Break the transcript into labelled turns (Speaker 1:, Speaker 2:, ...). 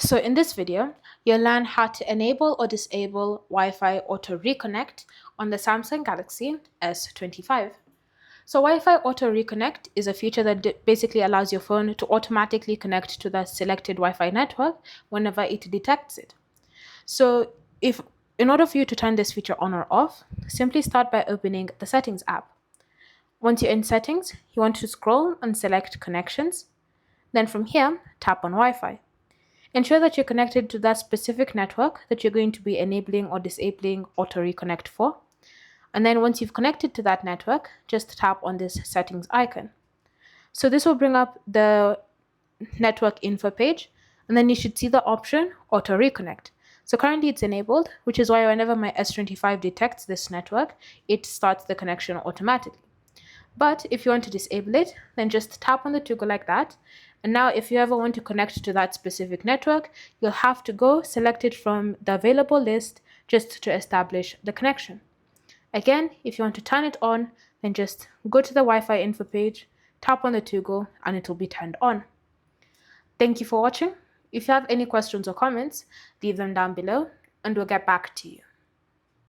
Speaker 1: So in this video, you'll learn how to enable or disable Wi-Fi Auto Reconnect on the Samsung Galaxy S25. So Wi-Fi Auto Reconnect is a feature that basically allows your phone to automatically connect to the selected Wi-Fi network whenever it detects it. So in order for you to turn this feature on or off, simply start by opening the Settings app. Once you're in Settings, you want to scroll and select Connections. Then from here, tap on Wi-Fi. Ensure that you're connected to that specific network that you're going to be enabling or disabling Auto Reconnect for. And then once you've connected to that network, just tap on this settings icon. So this will bring up the network info page, and then you should see the option Auto Reconnect. So currently it's enabled, which is why whenever my S25 detects this network, it starts the connection automatically. But if you want to disable it, then just tap on the toggle like that. And now if you ever want to connect to that specific network, you'll have to go select it from the available list just to establish the connection. Again, if you want to turn it on, then just go to the Wi-Fi info page, tap on the toggle, and it will be turned on. Thank you for watching. If you have any questions or comments, leave them down below, and we'll get back to you.